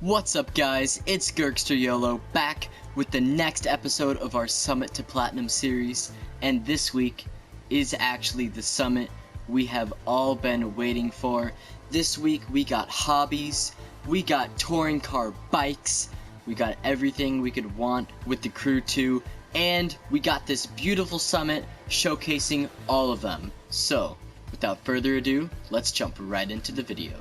What's up guys, it's GergsterYOLO back with the next episode of our Summit to Platinum series, and this week is actually the summit we have all been waiting for. This week we got hobbies, we got touring car bikes, we got everything we could want with the crew too, and we got this beautiful summit showcasing all of them. So, without further ado, let's jump right into the video.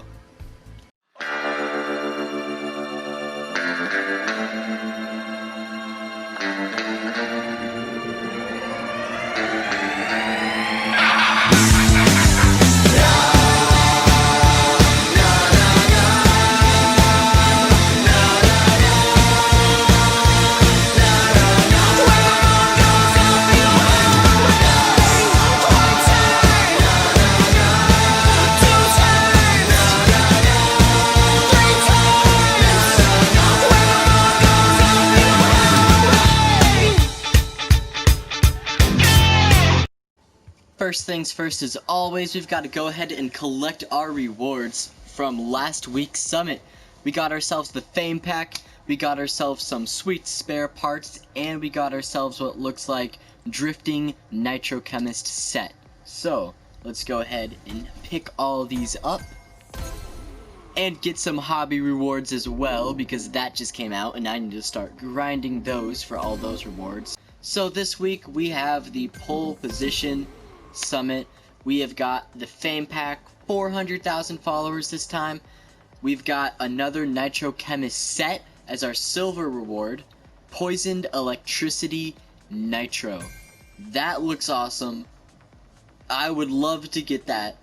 First things first, as always, we've got to go ahead and collect our rewards from last week's summit. We got ourselves the fame pack, we got ourselves some sweet spare parts, and we got ourselves what looks like drifting nitrochemist set. So let's go ahead and pick all these up and get some hobby rewards as well, because that just came out and I need to start grinding those for all those rewards. So this week we have the pole position summit. We have got the fame pack, 400,000 followers this time. We've got another nitrochemist set as our silver reward, poisoned electricity nitro. That looks awesome. I would love to get that.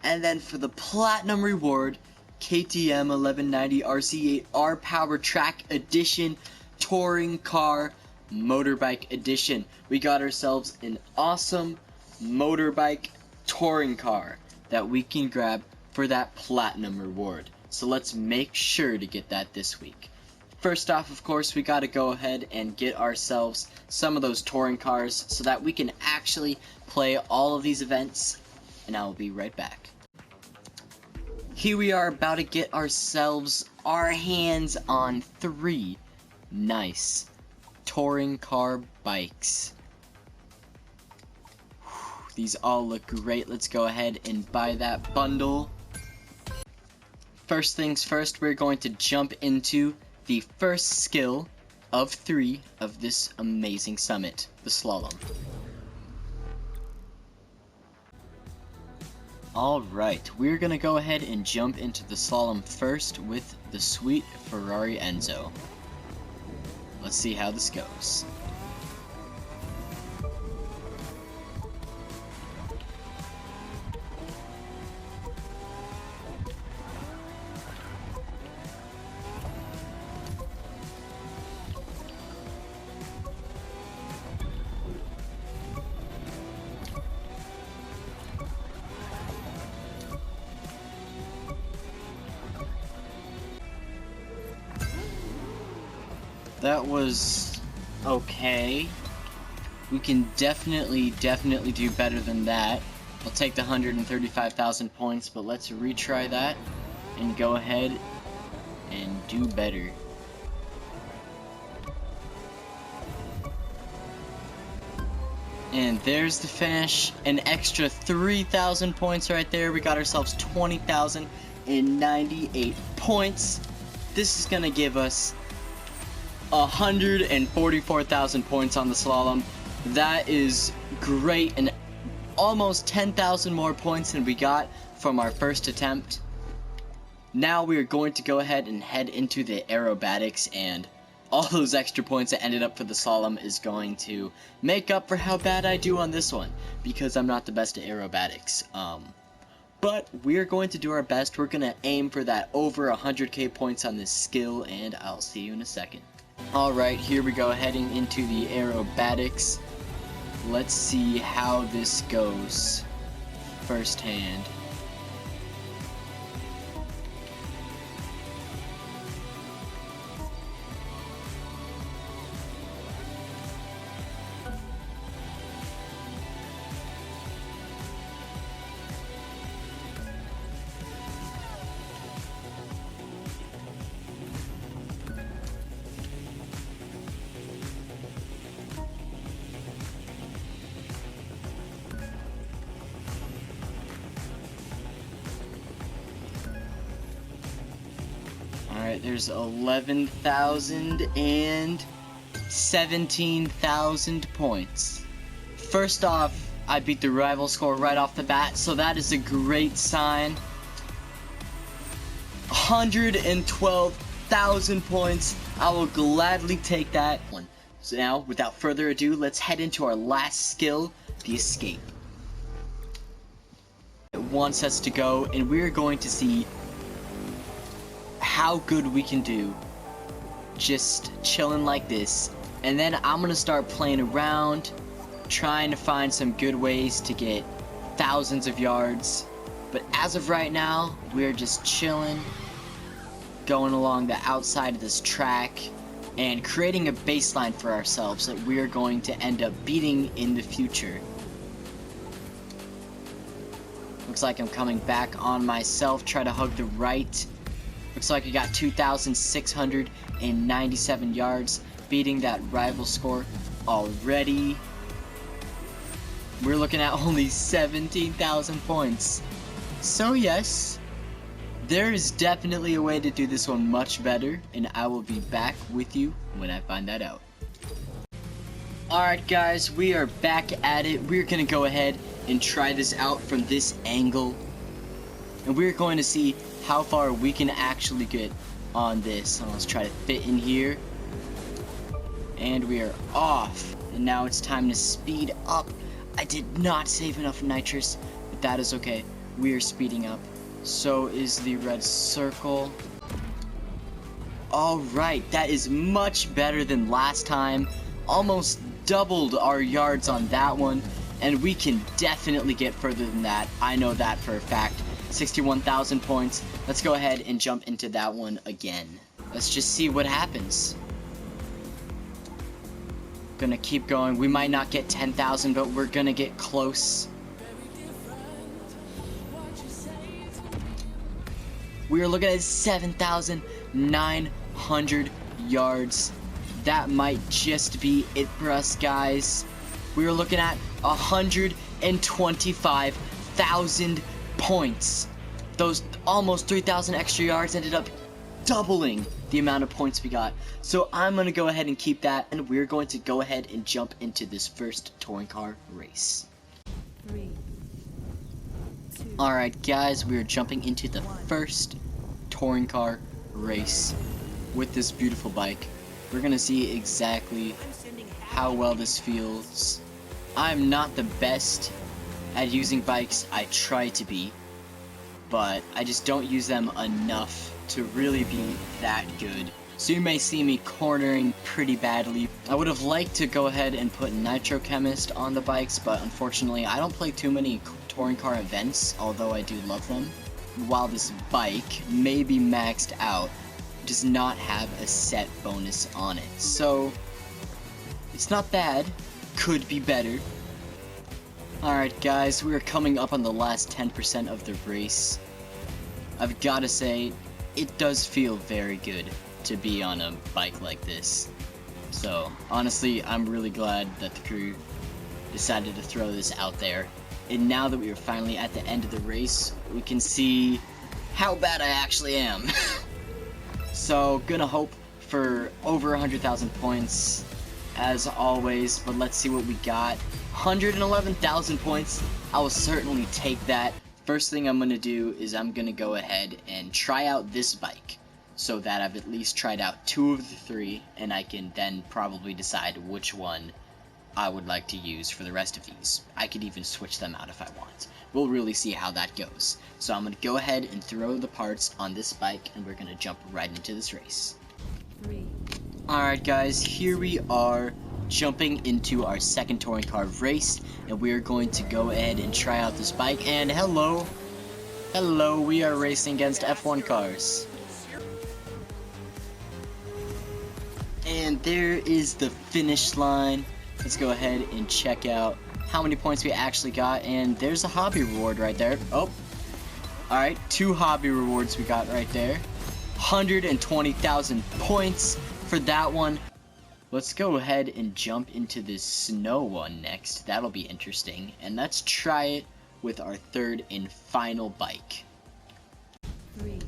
And then for the platinum reward, KTM 1190 RC8 R Power Track Edition touring car motorbike edition. We got ourselves an awesome motorbike touring car that we can grab for that platinum reward. So let's make sure to get that this week. First off, of course, we got to go ahead and get ourselves some of those touring cars so that we can actually play all of these events, and I will be right back. Here we are about to get ourselves our hands on 3 nice touring car bikes. These all look great. Let's go ahead and buy that bundle. First things first, we're going to jump into the first skill of 3 of this amazing summit, the slalom. Alright, we're gonna go ahead and jump into the slalom first with the sweet Ferrari Enzo. Let's see how this goes. That was okay. We can definitely do better than that. I'll take the 135,000 points, but let's retry that and go ahead and do better. And there's the finish, an extra 3,000 points right there. We got ourselves 20,098 points. This is gonna give us 144,000 points on the slalom. That is great, and almost 10,000 more points than we got from our first attempt. Now we are going to go ahead and head into the aerobatics, and all those extra points that ended up for the slalom is going to make up for how bad I do on this one, because I'm not the best at aerobatics. But we're going to do our best. We're going to aim for that over 100k points on this skill, and I'll see you in a second. Alright, here we go, heading into the aerobatics. Let's see how this goes firsthand. Alright, there's 11,000 and 17,000 points. First off, I beat the rival score right off the bat, so that is a great sign. 112,000 points. I will gladly take that one. So now, without further ado, let's head into our last skill, the escape. It wants us to go, and we're going to see how good we can do just chilling like this. And then I'm gonna start playing around, trying to find some good ways to get thousands of yards. But as of right now, we're just chilling, going along the outside of this track and creating a baseline for ourselves that we're going to end up beating in the future. Looks like I'm coming back on myself, try to hug the right. Looks like we got 2,697 yards, beating that rival score already. We're looking at only 17,000 points. So yes, there is definitely a way to do this one much better, and I will be back with you when I find that out. Alright guys, we are back at it. We're gonna go ahead and try this out from this angle, and we're going to see how far we can actually get on this. So let's try to fit in here, and we are off. And now it's time to speed up. I did not save enough nitrous, but that is okay. We are speeding up. So is the red circle. Alright, that is much better than last time. Almost doubled our yards on that one, and we can definitely get further than that. I know that for a fact. 61,000 points. Let's go ahead and jump into that one again. Let's just see what happens. Gonna keep going. We might not get 10,000, but we're gonna get close. We are looking at 7,900 yards. That might just be it for us, guys. We are looking at 125,000 points. Those almost 3,000 extra yards ended up doubling the amount of points we got. So I'm going to go ahead and keep that, and we're going to go ahead and jump into this first touring car race. 3, 2, Alright guys, we are jumping into the first touring car race with this beautiful bike. We're going to see exactly how well this feels. I'm not the best at using bikes. I try to be, but I just don't use them enough to really be that good. So you may see me cornering pretty badly. I would have liked to go ahead and put Nitro Chemist on the bikes, but unfortunately I don't play too many touring car events, although I do love them. While this bike may be maxed out, it does not have a set bonus on it. So it's not bad, could be better. Alright guys, we are coming up on the last 10% of the race. I've gotta say, it does feel very good to be on a bike like this. So honestly, I'm really glad that the crew decided to throw this out there. And now that we are finally at the end of the race, we can see how bad I actually am. So gonna hope for over 100,000 points as always, but let's see what we got. 111,000 points. I will certainly take that. First thing I'm gonna do is I'm gonna go ahead and try out this bike, so that I've at least tried out 2 of the 3, and I can then probably decide which one I would like to use for the rest of these. I could even switch them out if I want. We'll really see how that goes. So I'm gonna go ahead and throw the parts on this bike, and we're gonna jump right into this race. 3, Alright guys, here we are jumping into our second touring car race, and we are going to go ahead and try out this bike. And hello, we are racing against F1 cars. And there is the finish line. Let's go ahead and check out how many points we actually got, and there's a hobby reward right there. Oh, alright, 2 hobby rewards we got right there. 120,000 points for that one. Let's go ahead and jump into this snow one next. That'll be interesting. And let's try it with our third and final bike. 3,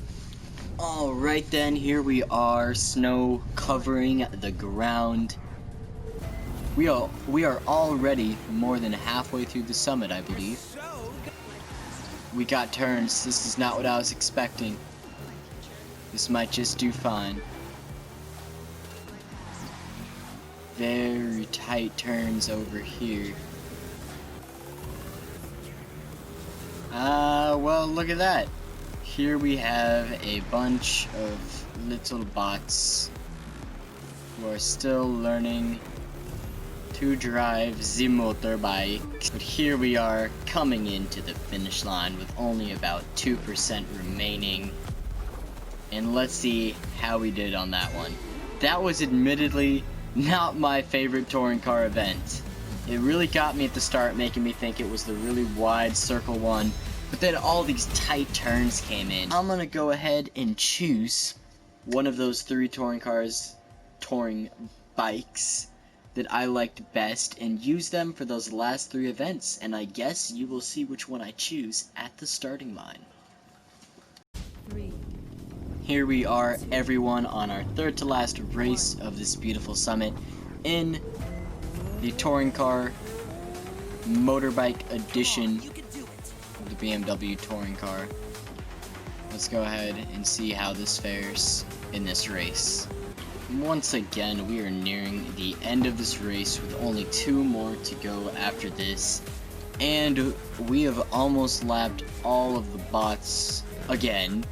Alright then, here we are, snow covering the ground. We are already more than halfway through the summit, I believe. We got turns. This is not what I was expecting. This might just do fine. Very tight turns over here. Well, look at that. Here we have a bunch of little bots who are still learning to drive the motorbike. But here we are coming into the finish line with only about 2% remaining. And let's see how we did on that one. That was admittedly not my favorite touring car event. It really got me at the start, making me think it was the really wide circle one. But then all these tight turns came in. I'm gonna go ahead and choose one of those 3 touring bikes that I liked best and use them for those last 3 events. And I guess you will see which one I choose at the starting line. 3, Here we are, everyone, on our 3rd to last race of this beautiful summit in the touring car motorbike edition of the BMW touring car. Let's go ahead and see how this fares in this race. Once again, we are nearing the end of this race with only 2 more to go after this, and we have almost lapped all of the bots again.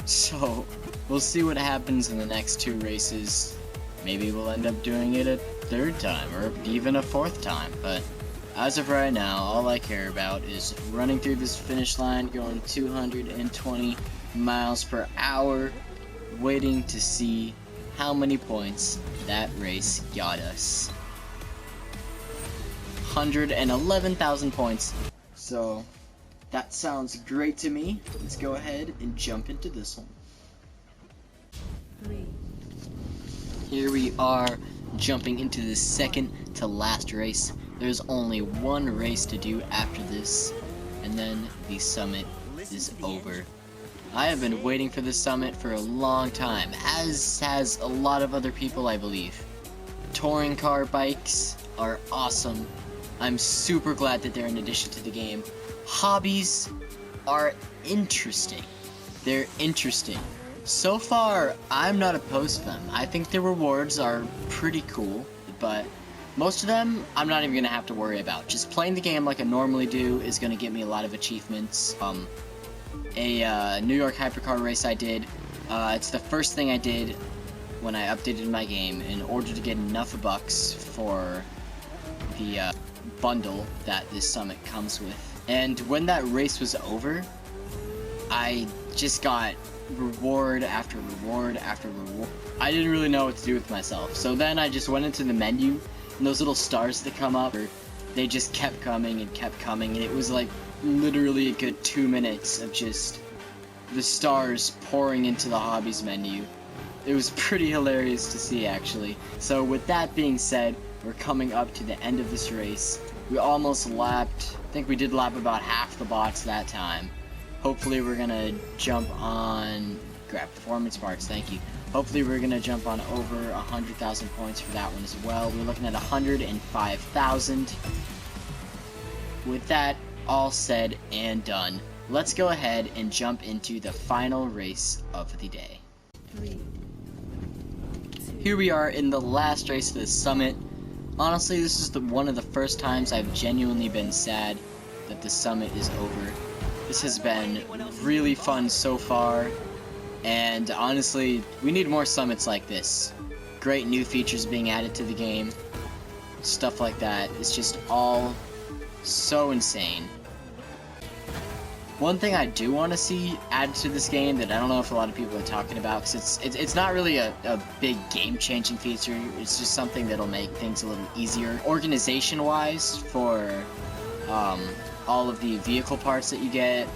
So we'll see what happens in the next 2 races. Maybe we'll end up doing it a 3rd time or even a 4th time, but as of right now, all I care about is running through this finish line, going 220 miles per hour, waiting to see how many points that race got us. 111,000 points. So that sounds great to me. Let's go ahead and jump into this one. 3, Here we are, jumping into the 2nd to last race. There's only 1 race to do after this, and then the summit is over. I have been waiting for this summit for a long time, as has a lot of other people, I believe. Touring car bikes are awesome. I'm super glad that they're an addition to the game. Hobbies are interesting. They're interesting. So far, I'm not opposed to them. I think the rewards are pretty cool, but most of them, I'm not even going to have to worry about. Just playing the game like I normally do is going to get me a lot of achievements. A New York hypercar race I did, it's the first thing I did when I updated my game in order to get enough bucks for the bundle that this summit comes with. And when that race was over, I just got reward after reward after reward. I didn't really know what to do with myself. So then I just went into the menu, and those little stars that come up, they just kept coming and kept coming, and it was like literally a good 2 minutes of just the stars pouring into the hobbies menu. It was pretty hilarious to see, actually. So with that being said, we're coming up to the end of this race. We almost lapped, I think we did lap about half the bots that time. Hopefully we're gonna jump on, grab performance parts, thank you. Hopefully we're gonna jump on over 100,000 points for that one as well. We're looking at 105,000. With that all said and done, let's go ahead and jump into the final race of the day. 3, 2, Here we are in the last race of this summit. Honestly, this is one of the first times I've genuinely been sad that the summit is over. This has been really fun so far, and honestly, we need more summits like this. Great new features being added to the game, stuff like that. It's just all so insane. One thing I do want to see added to this game that I don't know if a lot of people are talking about, because it's not really a big game-changing feature. It's just something that'll make things a little easier organization-wise for all of the vehicle parts that you get.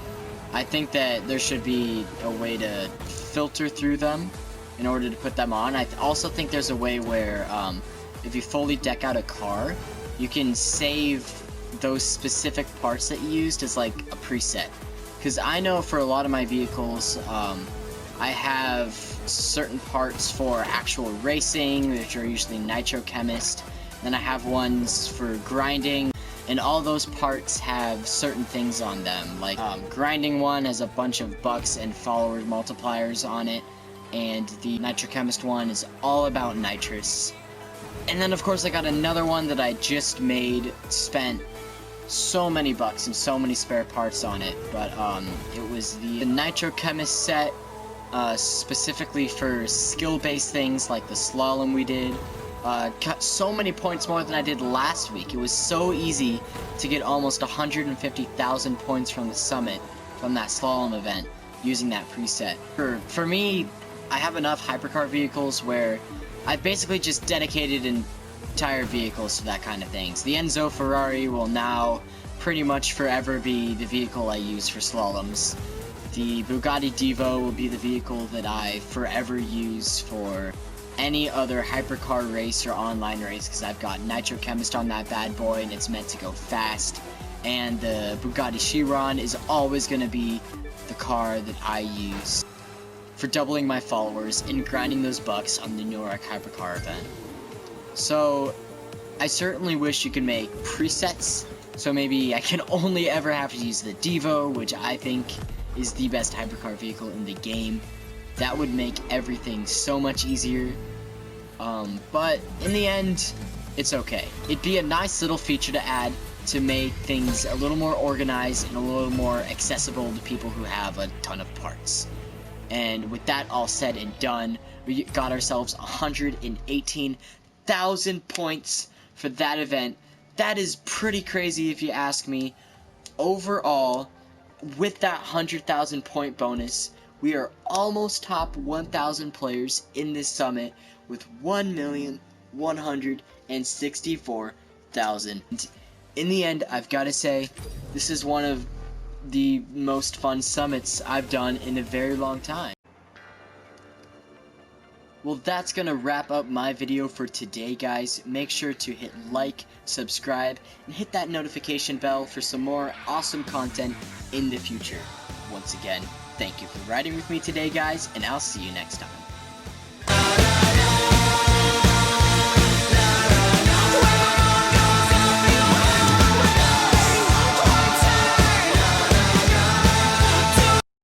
I think that there should be a way to filter through them in order to put them on. I also think there's a way where if you fully deck out a car, you can save those specific parts that you used as like a preset. Because I know for a lot of my vehicles, I have certain parts for actual racing, which are usually Nitro Chemist. Then I have ones for grinding, and all those parts have certain things on them. Like, grinding one has a bunch of bucks and follower multipliers on it, and the Nitro Chemist one is all about nitrous. And then, of course, I got another one that I just made, spent so many bucks and so many spare parts on it, but it was the Nitro Chemist set, specifically for skill-based things like the slalom we did. Got so many points more than I did last week. It was so easy to get almost 150,000 points from the summit, from that slalom event, using that preset. For me, I have enough hypercar vehicles where I've basically just dedicated entire vehicles to that kind of things. The Enzo Ferrari will now pretty much forever be the vehicle I use for slaloms. The Bugatti Divo will be the vehicle that I forever use for any other hypercar race or online race, because I've got Nitro Chemist on that bad boy and it's meant to go fast. And the Bugatti Chiron is always going to be the car that I use for doubling my followers and grinding those bucks on the New York Hypercar event. So I certainly wish you could make presets, so maybe I can only ever have to use the Divo, which I think is the best hypercar vehicle in the game. That would make everything so much easier, but in the end, it's okay. It'd be a nice little feature to add to make things a little more organized and a little more accessible to people who have a ton of parts. And with that all said and done, we got ourselves 118,000 points for that event. That is pretty crazy if you ask me. Overall, with that 100,000 point bonus, we are almost top 1,000 players in this summit with 1,164,000. In the end, I've got to say, this is one of the most fun summits I've done in a very long time. Well, that's gonna wrap up my video for today, guys. Make sure to hit like, subscribe, and hit that notification bell for some more awesome content in the future. Once again, thank you for riding with me today, guys, and I'll see you next time.